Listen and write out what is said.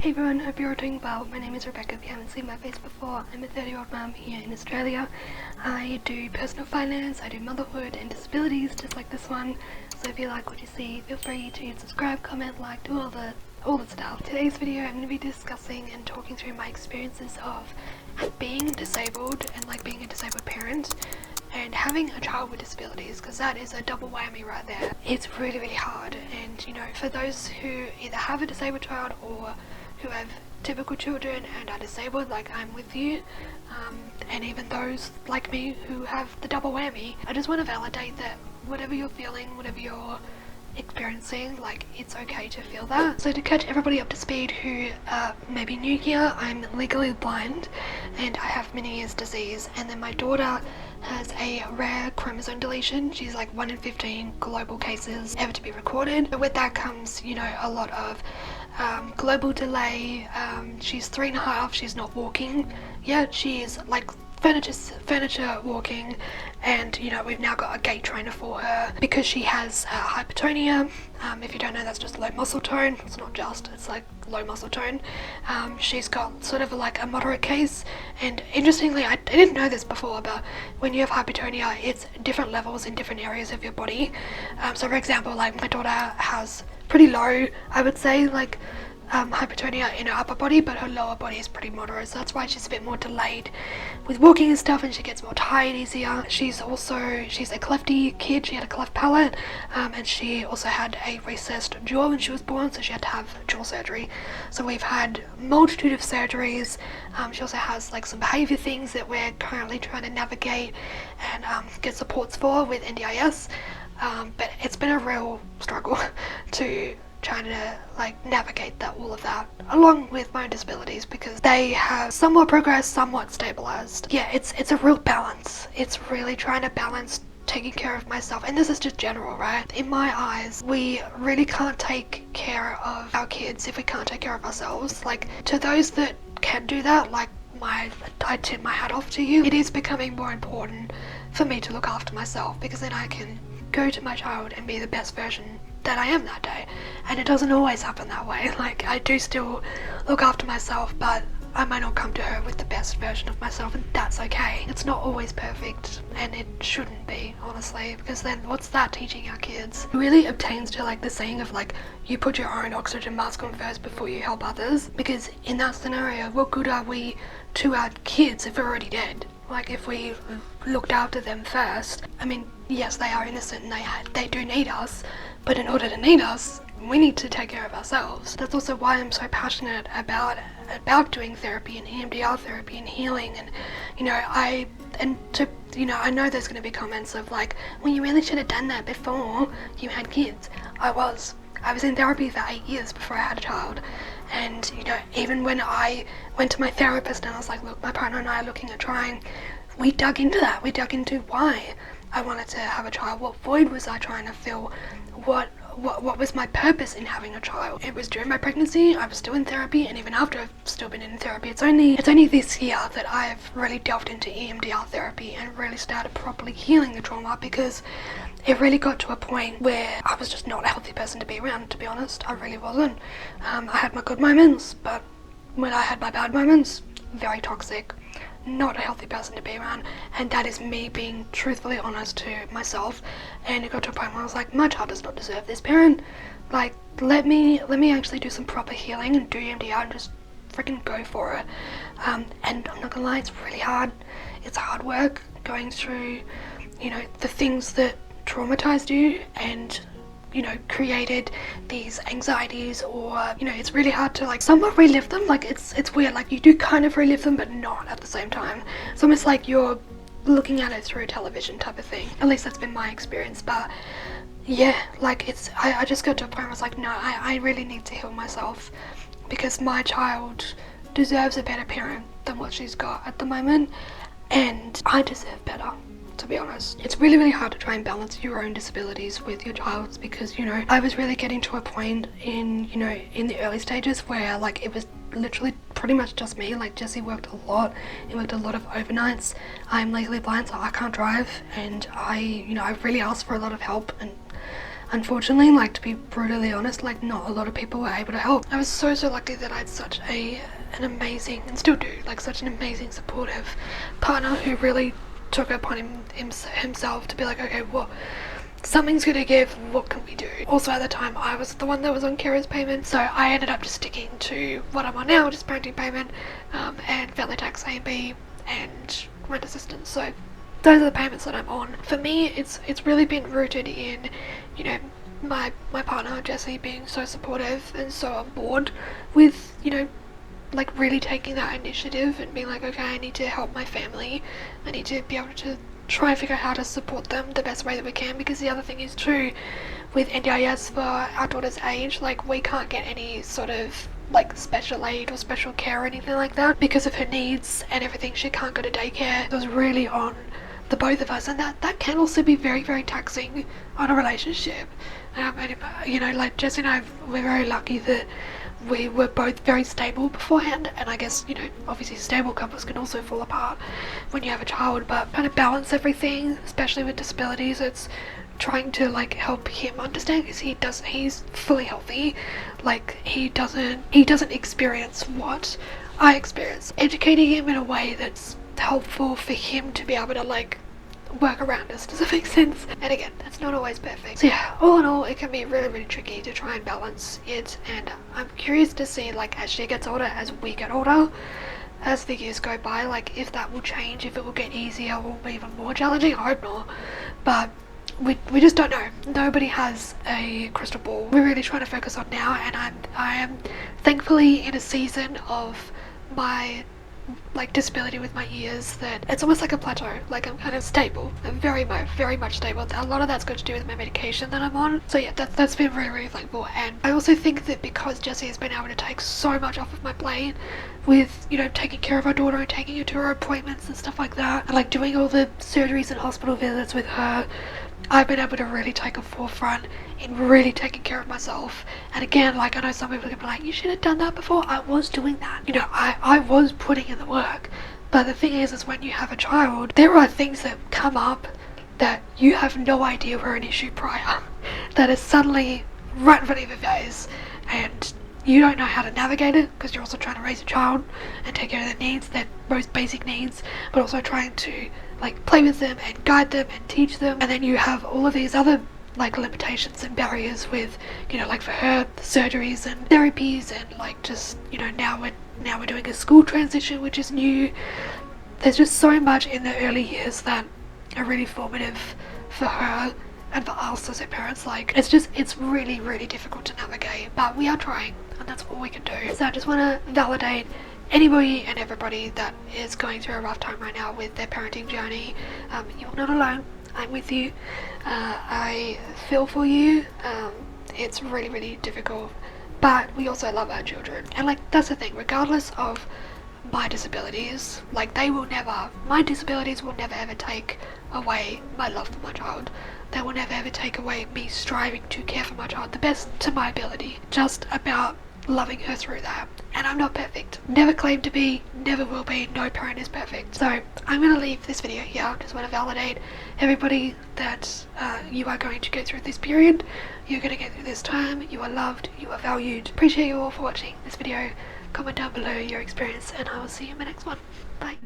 Hey everyone, hope you're all doing well. My name is Rebecca. If you haven't seen my face before, I'm a 30-year-old mum here in Australia. I do personal finance, I do motherhood and disabilities just like this one. So if you like what you see, feel free to subscribe, comment, like, do all the stuff. Today's video I'm going to be discussing and talking through my experiences of being disabled and being a disabled parent and having a child with disabilities, because that is a double whammy right there. It's really hard, and for those who either have a disabled child or who have typical children and are disabled, like I'm with you, and even those like me who have the double whammy, I just want to validate that whatever you're feeling, whatever you're experiencing, it's okay to feel that. So to catch everybody up to speed who may be new here, I'm legally blind and I have Meniere's disease, and then my daughter has a rare chromosome deletion. She's like 1 in 15 global cases ever to be recorded. But with that comes, a lot of global delay. She's 3.5, she's not walking yet. She is like furniture walking, and we've now got a gait trainer for her because she has hypertonia. If you don't know, that's just low muscle tone. It's not just, it's like low muscle tone. She's got sort of like a moderate case, and interestingly, I didn't know this before, but when you have hypertonia, it's different levels in different areas of your body. So for example, like my daughter has pretty low, I would say, hypertonia in her upper body, but her lower body is pretty moderate, so that's why she's a bit more delayed with walking and stuff, and she gets more tired easier. She's a clefty kid. She had a cleft palate, and she also had a recessed jaw when she was born, so she had to have jaw surgery. So we've had multitude of surgeries. She also has some behavior things that we're currently trying to navigate and get supports for with NDIS, but it's been a real struggle to trying to navigate all of that along with my own disabilities, because they have somewhat progressed, somewhat stabilized. Yeah, it's a real balance. It's really trying to balance taking care of myself, and this is just general, right? In my eyes, we really can't take care of our kids if we can't take care of ourselves. To those that can do that, I tip my hat off to you. It is becoming more important for me to look after myself, because then I can go to my child and be the best version that I am that day. And it doesn't always happen that way. I do still look after myself, but I might not come to her with the best version of myself, and that's okay. It's not always perfect, and it shouldn't be, honestly, because then what's that teaching our kids? It really obtains to the saying of you put your own oxygen mask on first before you help others, because in that scenario, what good are we to our kids if we're already dead? If we looked after them first, I mean, yes, they are innocent and they do need us, but in order to need us, we need to take care of ourselves. That's also why I'm so passionate about doing therapy and EMDR therapy and healing, and I know there's going to be comments of well, you really should have done that before you had kids. I was in therapy for 8 years before I had a child, and even when I went to my therapist and I was like, look, my partner and I are looking at trying, we dug into that. We dug into why I wanted to have a child. What void was I trying to fill? What was my purpose in having a child? It was during my pregnancy. I was still in therapy, and even after I've still been in therapy. It's only this year that I've really delved into EMDR therapy and really started properly healing the trauma, because it really got to a point where I was just not a healthy person to be around, to be honest. I really wasn't. I had my good moments, but when I had my bad moments, very toxic. Not a healthy person to be around, and that is me being truthfully honest to myself. And it got to a point where I was like, my child does not deserve this parent. Let me actually do some proper healing and do EMDR and just freaking go for it. And I'm not gonna lie, it's really hard. It's hard work going through the things that traumatized you and created these anxieties, or it's really hard to somewhat relive them. It's weird, you do kind of relive them, but not at the same time. It's almost like you're looking at it through television type of thing. At least that's been my experience. But yeah, I just got to a point where I was like, no, I really need to heal myself, because my child deserves a better parent than what she's got at the moment, and I deserve better, to be honest. It's really hard to try and balance your own disabilities with your child's, because I was really getting to a point in in the early stages where it was literally pretty much just me. Jesse worked a lot. He worked a lot of overnights. I'm legally blind, so I can't drive, and I really asked for a lot of help, and unfortunately, like, to be brutally honest, like, not a lot of people were able to help. I was so lucky that I had such an amazing, and still do, like, such an amazing supportive partner who really took it upon himself to be like, okay, well, something's gonna give, what can we do? Also at the time I was the one that was on carers payment, so I ended up just sticking to what I'm on now, which is parenting payment, and family tax A and B, and rent assistance. So those are the payments that I'm on. For me, it's really been rooted in, you know, my partner Jessie being so supportive and so on board with, you know, like really taking that initiative and being like, okay, I need to help my family, I need to be able to try and figure out how to support them the best way that we can. Because the other thing is too, with NDIS for our daughter's age, like, we can't get any sort of like special aid or special care or anything like that because of her needs and everything. She can't go to daycare. It was really on the both of us, and that can also be very taxing on a relationship. And you know, like, Jessie and I, we're very lucky that we were both very stable beforehand, and I guess, you know, obviously stable couples can also fall apart when you have a child, but kind of balance everything, especially with disabilities. It's trying to like help him understand, because he's fully healthy, like he doesn't experience what I experience. Educating him in a way that's helpful for him to be able to like work around us. Does that make sense? And again, that's not always perfect. So yeah, all in all, it can be really tricky to try and balance it, and I'm curious to see, like, as she gets older, as we get older, as the years go by, like, if that will change, if it will get easier or be even more challenging. I hope not, but we just don't know. Nobody has a crystal ball. We're really trying to focus on now, and I am thankfully in a season of my like disability with my ears that it's almost like a plateau. Like, I'm kind of stable. I'm very much stable. A lot of that's got to do with my medication that I'm on. So yeah, that's been really thankful. And I also think that because Jessie has been able to take so much off of my plate with, you know, taking care of our daughter and taking her to her appointments and stuff like that, and like doing all the surgeries and hospital visits with her, I've been able to really take a forefront in really taking care of myself. And again, like, I know some people are gonna be like, you should have done that before. I was doing that. You know, I was putting in the work. But the thing is when you have a child, there are things that come up that you have no idea were an issue prior, that is suddenly right in front of your face, and you don't know how to navigate it, because you're also trying to raise a child and take care of their needs, their most basic needs, but also trying to like play with them and guide them and teach them. And then you have all of these other like limitations and barriers with, you know, like for her, the surgeries and therapies, and like just, you know, now we're doing a school transition, which is new. There's just so much in the early years that are really formative for her and for us as her parents. Like, it's really difficult to navigate, but we are trying, and that's all we can do. So I just want to validate anybody and everybody that is going through a rough time right now with their parenting journey. You're not alone. I'm with you. I feel for you. It's really difficult, but we also love our children. And like, that's the thing, regardless of my disabilities, like, my disabilities will never ever take away my love for my child. They will never ever take away me striving to care for my child the best to my ability. Just about loving her through that. And I'm not perfect. Never claim to be, never will be. No parent is perfect. So I'm going to leave this video here. I just want to validate everybody that you are going to go through this period. You're going to get through this time. You are loved. You are valued. Appreciate you all for watching this video. Comment down below your experience, and I will see you in my next one. Bye.